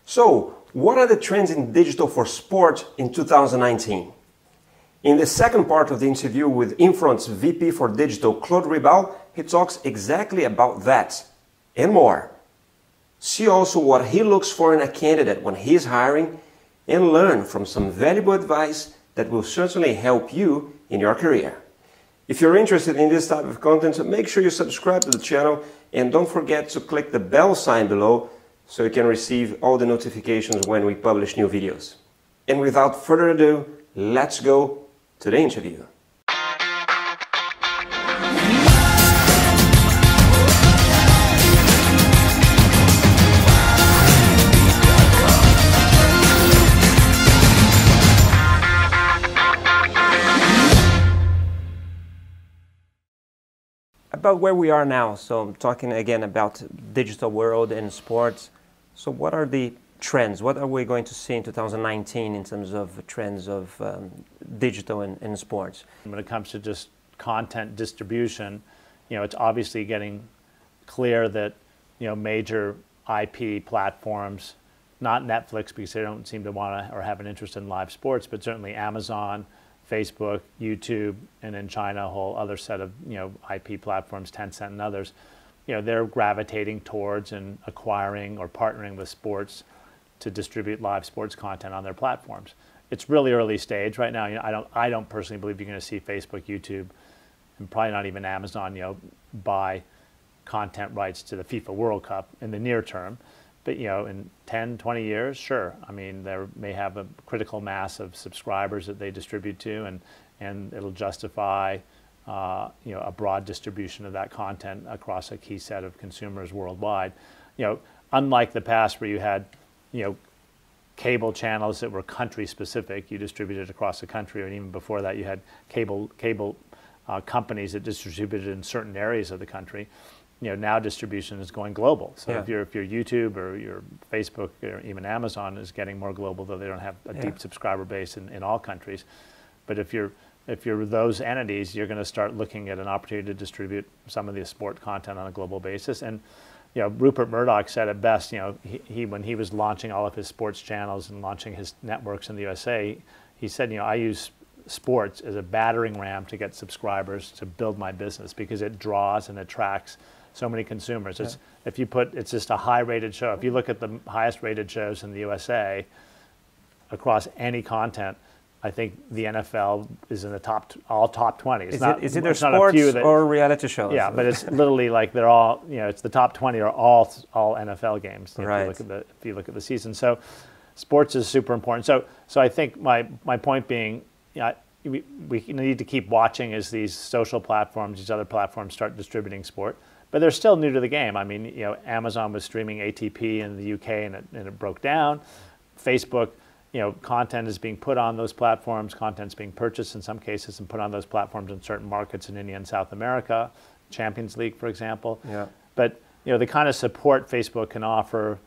So, what are the trends in digital for sport in 2019? In the second part of the interview with INFRONT's VP for Digital, Claude Ruibal, he talks exactly about that and more. See also what he looks for in a candidate when he's hiring and learn from some valuable advice that will certainly help you in your career. If you're interested in this type of content, make sure you subscribe to the channel and don't forget to click the bell sign below so you can receive all the notifications when we publish new videos. And without further ado, let's go to the interview. About where we are now, so I'm talking again about digital world and sports. So what are the trends? What are we going to see in 2019 in terms of trends of digital and sports? When it comes to just content distribution, it's obviously getting clear that, major IP platforms, not Netflix because they don't seem to want to or have an interest in live sports, but certainly Amazon, Facebook, YouTube, and in China, a whole other set of IP platforms, Tencent and others. They're gravitating towards and acquiring or partnering with sports to distribute live sports content on their platforms. It's really early stage right now. I don't personally believe you're going to see Facebook, YouTube, and probably not even Amazon, buy content rights to the FIFA World Cup in the near term. But in 10, 20 years, sure. I mean, they may have a critical mass of subscribers that they distribute to, and it'll justify a broad distribution of that content across a key set of consumers worldwide. Unlike the past where you had cable channels that were country specific, you distributed across the country, and even before that you had cable companies that distributed in certain areas of the country. Now distribution is going global. So if you're YouTube or your Facebook or even Amazon is getting more global, though they don't have a deep subscriber base in all countries. But if you're those entities, you're going to start looking at an opportunity to distribute some of the sport content on a global basis. And Rupert Murdoch said it best. He when he was launching all of his sports channels and launching his networks in the USA, he said, I use sports as a battering ram to get subscribers to build my business because it draws and attracts so many consumers. It's just a high-rated show. If you look at the highest-rated shows in the USA across any content, I think the NFL is in the all top 20. Is it their sports or reality shows? Yeah, but it's literally like they're all, it's the top 20 are all NFL games. Right. If you look at the season. So sports is super important. So I think my point being, we need to keep watching as these social platforms, these other platforms start distributing sport. But they're still new to the game. I mean, Amazon was streaming ATP in the UK and it broke down. Facebook, content is being put on those platforms. Content's being purchased in some cases and put on those platforms in certain markets in India and South America, Champions League, for example. Yeah. But the kind of support Facebook can offer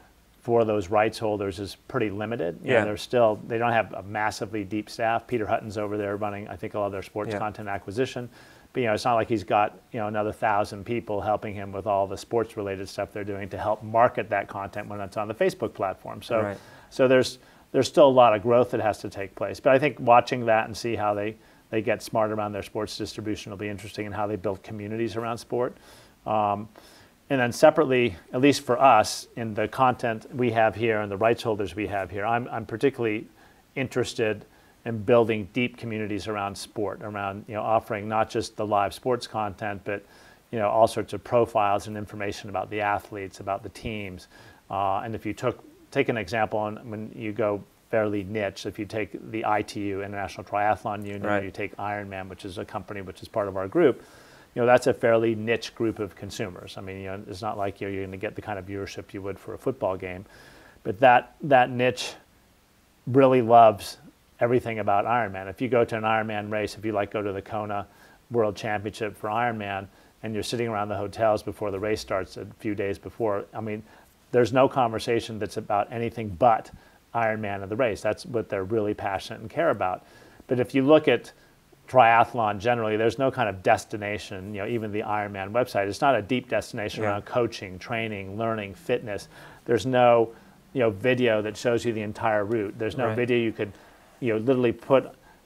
for those rights holders is pretty limited. They don't have a massively deep staff. Peter Hutton's over there running, I think, all of their sports content acquisition. But it's not like he's got another 1,000 people helping him with all the sports related stuff they're doing to help market that content when it's on the Facebook platform. So so there's still a lot of growth that has to take place. But I think watching that and see how they get smart around their sports distribution will be interesting, and how they build communities around sport. And then separately, at least for us, in the content we have here and the rights holders we have here, I'm particularly interested and building deep communities around sport, around offering not just the live sports content, but all sorts of profiles and information about the athletes, about the teams. And if you take an example, when you go fairly niche, if you take the ITU, International Triathlon Union, or you take Ironman, which is a company which is part of our group, that's a fairly niche group of consumers. I mean, it's not like you're going to get the kind of viewership you would for a football game, but that niche really loves everything about Ironman. If you go to an Ironman race, if you go to the Kona World Championship for Ironman, and you're sitting around the hotels before the race starts a few days before, I mean, there's no conversation that's about anything but Ironman and the race. That's what they're really passionate and care about. But if you look at triathlon generally, there's no kind of destination, even the Ironman website, it's not a deep destination around coaching, training, learning, fitness. There's no video that shows you the entire route. There's no Right. video you could, literally put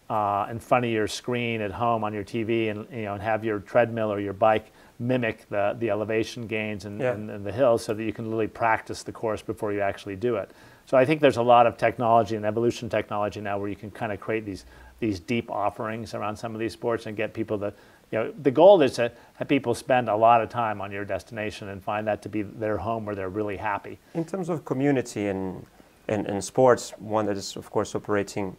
in front of your screen at home on your TV, and have your treadmill or your bike mimic the elevation gains and the hills, so that you can literally practice the course before you actually do it. So I think there's a lot of technology and evolution technology now where you can kind of create these deep offerings around some of these sports and get people to, the goal is to have people spend a lot of time on your destination and find that to be their home where they're really happy. In terms of community and sports, one that is of course operating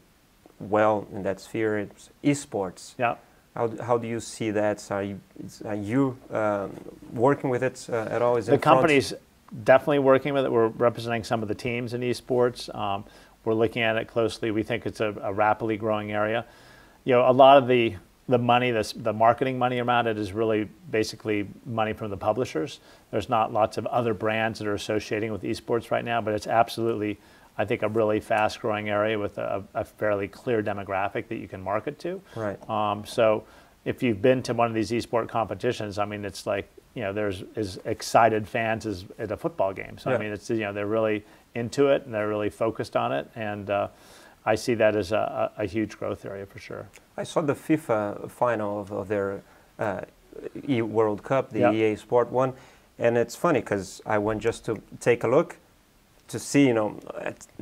well in that sphere is esports. Yeah. How do you see that? Are you working with it at all? Is the company's definitely working with it. We're representing some of the teams in esports. We're looking at it closely. We think it's a rapidly growing area. A lot of the money, the marketing money around it is really basically money from the publishers. There's not lots of other brands that are associating with esports right now, but it's absolutely, I think, a really fast-growing area with a fairly clear demographic that you can market to. Right. So if you've been to one of these esport competitions, I mean, it's like, there's as excited fans as at a football game. So, I mean, it's, they're really into it and they're really focused on it. And I see that as a huge growth area for sure. I saw the FIFA final of their World Cup, the EA Sport one. And it's funny because I went just to take a look to see,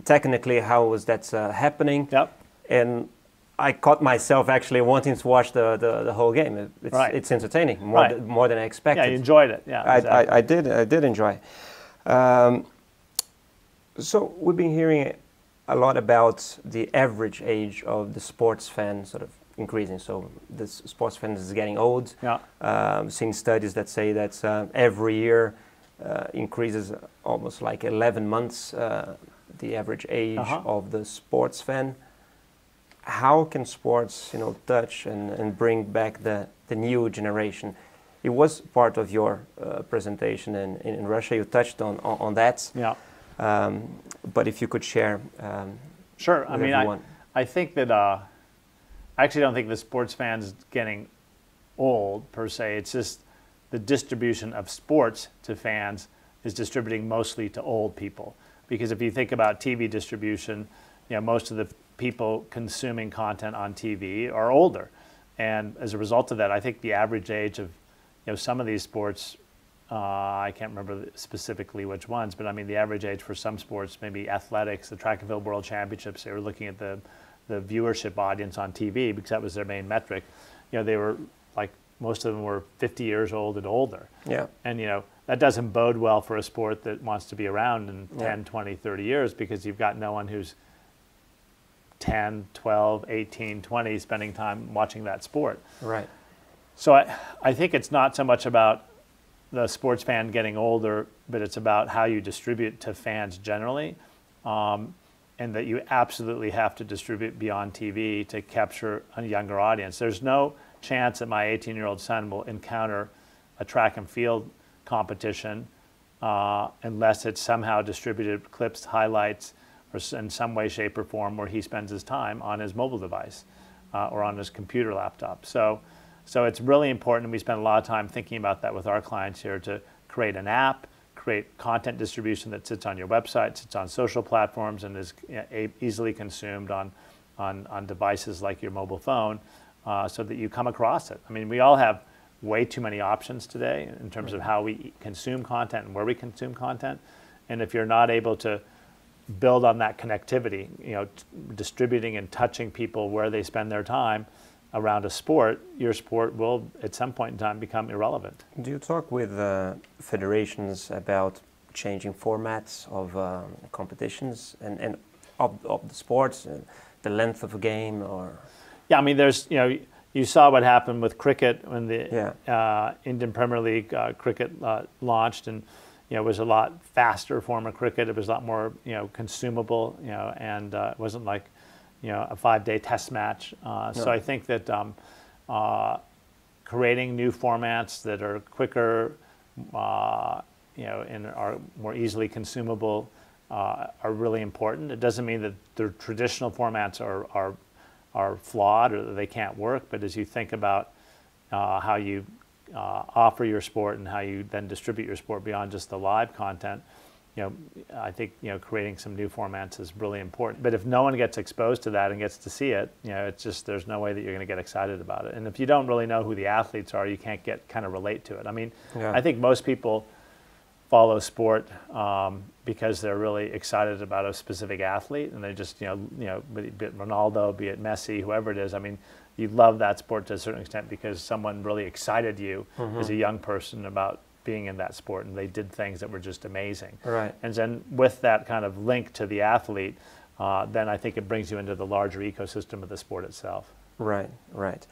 technically how was that happening. Yep. And I caught myself actually wanting to watch the whole game. It's entertaining, more than I expected. Yeah, you enjoyed it. Yeah, exactly. I did enjoy. So we've been hearing a lot about the average age of the sports fan sort of increasing. So the sports fan is getting old. Yeah. Seen studies that say that every year increases almost like 11 months the average age of the sports fan. How can sports, touch and bring back the new generation? It was part of your presentation in Russia. You touched on that. Yeah. But if you could share. Sure. I mean, everyone. I think that I actually don't think the sports fan is getting old per se. It's just the distribution of sports to fans is distributing mostly to old people. Because if you think about TV distribution, most of the people consuming content on TV are older. And as a result of that, I think the average age of some of these sports, I can't remember specifically which ones, but I mean the average age for some sports, maybe athletics, the track and field world championships, they were looking at the viewership audience on TV because that was their main metric. They were like, most of them were 50 years old and older. Yeah. And that doesn't bode well for a sport that wants to be around in 10, 20, 30 years because you've got no one who's 10, 12, 18, 20 spending time watching that sport. Right. So I think it's not so much about the sports fan getting older, but it's about how you distribute to fans generally, and that you absolutely have to distribute beyond TV to capture a younger audience. There's no chance that my 18-year-old son will encounter a track and field competition unless it's somehow distributed clips, highlights, or in some way, shape, or form where he spends his time on his mobile device or on his computer laptop. So it's really important, and we spend a lot of time thinking about that with our clients here to create an app, create content distribution that sits on your website, sits on social platforms, and is easily consumed on devices like your mobile phone so that you come across it. I mean, we all have way too many options today in terms of how we consume content and where we consume content. And if you're not able to build on that connectivity, distributing and touching people where they spend their time around a sport, your sport will at some point in time become irrelevant. Do you talk with federations about changing formats of competitions and of the sports, the length of a game, or? Yeah, I mean, there's, you saw what happened with cricket when the Indian Premier League cricket launched, and it was a lot faster form of cricket. It was a lot more consumable, and it wasn't like a 5-day test match. So I think that creating new formats that are quicker, and are more easily consumable are really important. It doesn't mean that the traditional formats are flawed or that they can't work, but as you think about how you offer your sport and how you then distribute your sport beyond just the live content, I think creating some new formats is really important. But if no one gets exposed to that and gets to see it, it's just there's no way that you're going to get excited about it. And if you don't really know who the athletes are, you can't kind of relate to it. I mean, I think most people follow sport because they're really excited about a specific athlete, and they just be it Ronaldo, be it Messi, whoever it is. I mean, you love that sport to a certain extent because someone really excited you as a young person about being in that sport, and they did things that were just amazing. Right. And then with that kind of link to the athlete, then I think it brings you into the larger ecosystem of the sport itself. Right, right.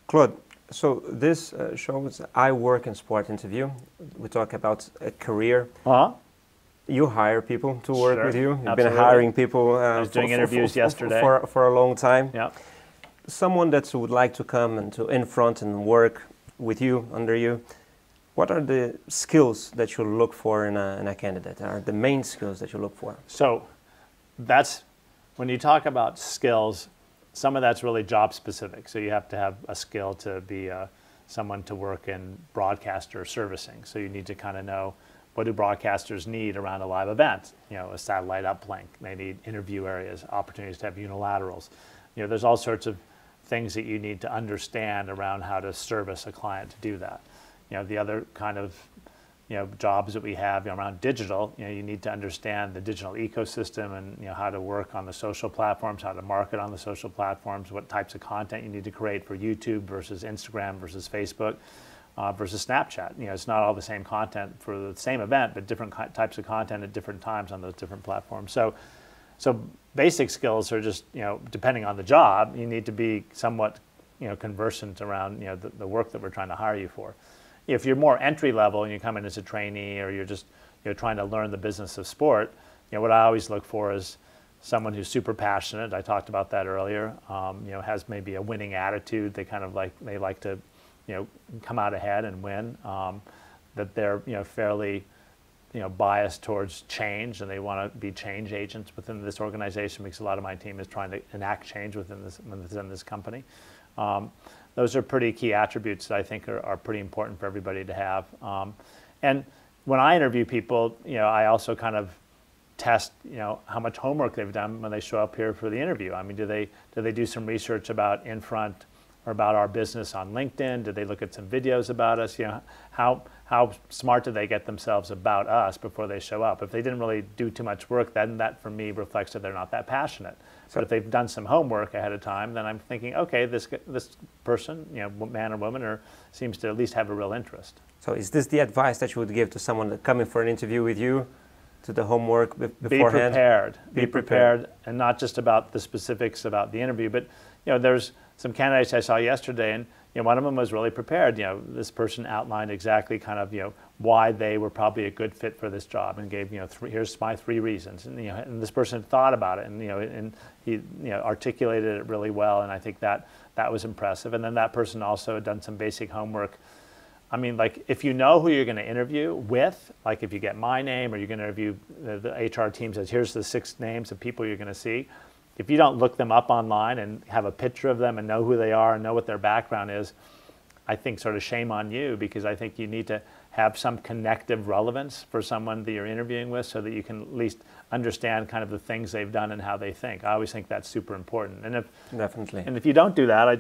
Claude, so this show is iWorkinSport interview. We talk about a career. You hire people to work with you. You've been hiring people. I was doing interviews yesterday. For a long time. Yeah. Someone that would like to come and to INFRONT and work with you, under you, what are the skills that you look for in a candidate? Are the main skills that you look for? So that's, when you talk about skills, some of that's really job specific. So you have to have a skill to be someone to work in broadcast or servicing. So you need to kind of know, what do broadcasters need around a live event? A satellite uplink. They need interview areas, opportunities to have unilaterals. There's all sorts of things that you need to understand around how to service a client to do that. The other kind of jobs that we have around digital, you need to understand the digital ecosystem and how to work on the social platforms, how to market on the social platforms, what types of content you need to create for YouTube versus Instagram versus Facebook versus Snapchat. It's not all the same content for the same event, but different types of content at different times on those different platforms. So basic skills are just, depending on the job, you need to be somewhat, conversant around, the work that we're trying to hire you for. If you're more entry level and you come in as a trainee, or you're just trying to learn the business of sport, what I always look for is someone who's super passionate. I talked about that earlier. Has maybe a winning attitude. They like to come out ahead and win. That they're fairly biased towards change, and they want to be change agents within this organization, because a lot of my team is trying to enact change within this company. Those are pretty key attributes that I think are pretty important for everybody to have. And when I interview people, I also kind of test, how much homework they've done when they show up here for the interview. I mean, do they do some research about INFRONT or about our business on LinkedIn? Did they look at some videos about us? How smart do they get themselves about us before they show up? If they didn't really do too much work, then that for me reflects that they're not that passionate. But if they've done some homework ahead of time, then I'm thinking, okay, this person, man or woman, seems to at least have a real interest. So is this the advice that you would give to someone coming for an interview with you, to the homework beforehand? Be prepared. Be prepared, and not just about the specifics about the interview, but there's some candidates I saw yesterday, and one of them was really prepared. This person outlined exactly kind of why they were probably a good fit for this job, and gave here's my 3 reasons, and and this person thought about it, and he articulated it really well, and I think that was impressive. And then that person also had done some basic homework. I mean, like, if you know who you're going to interview with, like if you get my name, or you're going to interview, the HR team says, here's the 6 names of people you're going to see. If you don't look them up online and have a picture of them and know who they are and know what their background is, I think sort of shame on you, because I think you need to have some connective relevance for someone that you're interviewing with, so that you can at least understand kind of the things they've done and how they think. I always think that's super important. And if you don't do that, I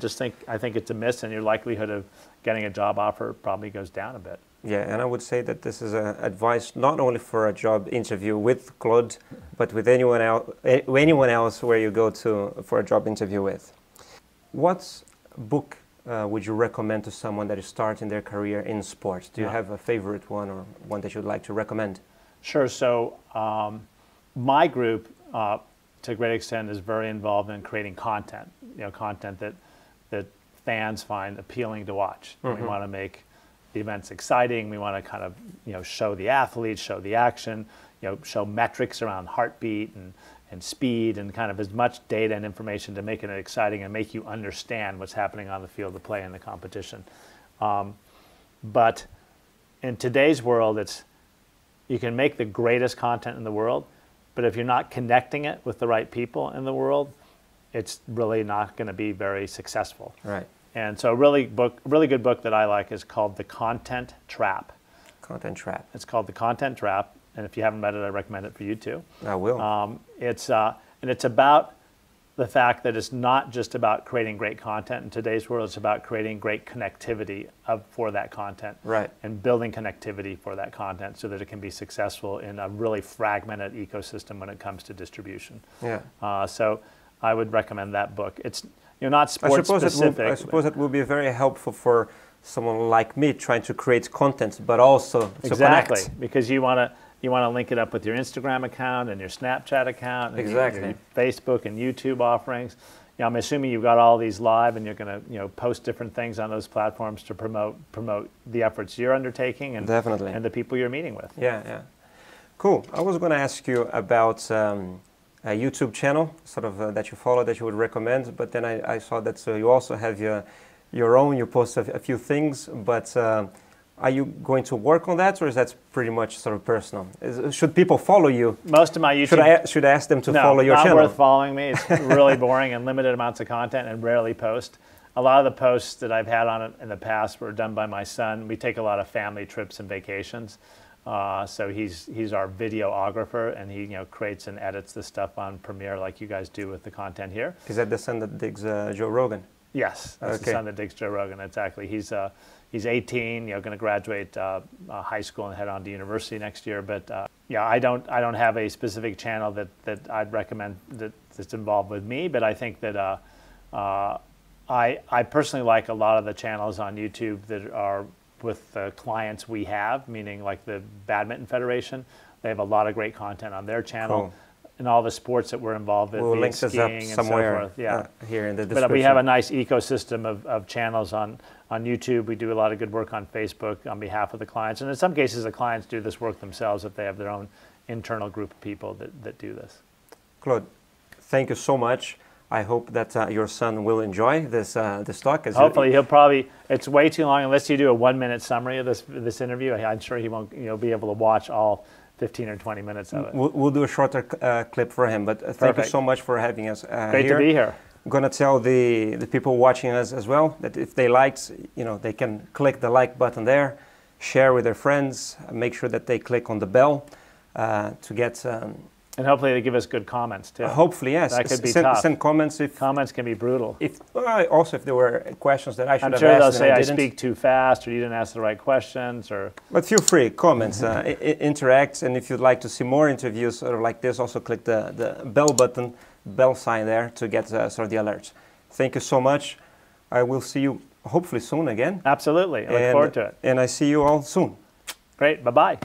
think it's a miss, and your likelihood of getting a job offer probably goes down a bit. Yeah, and I would say that this is advice not only for a job interview with Claude, but with anyone else where you go for a job interview with. What book would you recommend to someone that is starting their career in sports? Do you have a favorite one, or one that you'd like to recommend? Sure. So my group, to a great extent, is very involved in creating content. Content that fans find appealing to watch. Mm-hmm. We want to make the events exciting. We want to kind of show the athletes, show the action, show metrics around heartbeat and speed, and kind of as much data and information to make it exciting and make you understand what's happening on the field of play in the competition. But in today's world, you can make the greatest content in the world, but if you're not connecting it with the right people in the world, it's really not going to be very successful. Right. And so a really good book that I like is called The Content Trap. Content Trap. It's called The Content Trap, and if you haven't read it, I recommend it for you too. I will. And it's about the fact that it's not just about creating great content. In today's world, it's about creating great connectivity for that content. Right. And building connectivity for that content so that it can be successful in a really fragmented ecosystem when it comes to distribution. Yeah. So I would recommend that book. It's not sports specific. I suppose it will be very helpful for someone like me trying to create content, but also to connect. Because you want to link it up with your Instagram account and your Snapchat account, and your Facebook and YouTube offerings. I'm assuming you've got all these live, and you're going to post different things on those platforms to promote the efforts you're undertaking and Definitely. And the people you're meeting with. Yeah. Cool. I was going to ask you about a YouTube channel, sort of that you follow, that you would recommend, but then I saw that you also have your own. You post a few things, but are you going to work on that, or is that pretty much sort of personal? Should people follow you? Most of my YouTube... Should I ask them to follow your channel? No, not worth following me. It's really boring and limited amounts of content and rarely post. A lot of the posts that I've had on it in the past were done by my son. We take a lot of family trips and vacations. So he's our videographer, and he creates and edits the stuff on Premiere like you guys do with the content here. Is that the son that digs Joe Rogan? Yes, that's the son that digs Joe Rogan. Exactly. He's 18. Going to graduate high school and head on to university next year. But I don't have a specific channel that I'd recommend that's involved with me. But I think that I personally like a lot of the channels on YouTube that are with the clients we have, meaning like the Badminton Federation. They have a lot of great content on their channel. Cool. And all the sports that we're involved in, we'll link this up somewhere, and so forth. Here in the description. But we have a nice ecosystem of channels on YouTube. We do a lot of good work on Facebook on behalf of the clients. And in some cases, the clients do this work themselves if they have their own internal group of people that do this. Claude, thank you so much. I hope that your son will enjoy this talk. Hopefully, he'll probably. It's way too long unless you do a 1-minute summary of this interview. I'm sure he won't be able to watch all 15 or 20 minutes of it. We'll do a shorter clip for him, but thank you so much for having us Great here. to be here. I'm going to tell the people watching us as well that if they liked, they can click the like button there, share with their friends, make sure that they click on the bell to get... and hopefully they give us good comments too. Hopefully, yes. That could be tough. Send comments. Comments can be brutal. Also, if there were questions that I should have asked, I'm sure they'll say I speak too fast, or you didn't ask the right questions, or. But feel free, comments, interact, and if you'd like to see more interviews sort of like this, also click the bell button, bell sign there to get sort of the alerts. Thank you so much. I will see you hopefully soon again. Absolutely. I look forward to it. And I see you all soon. Great. Bye-bye.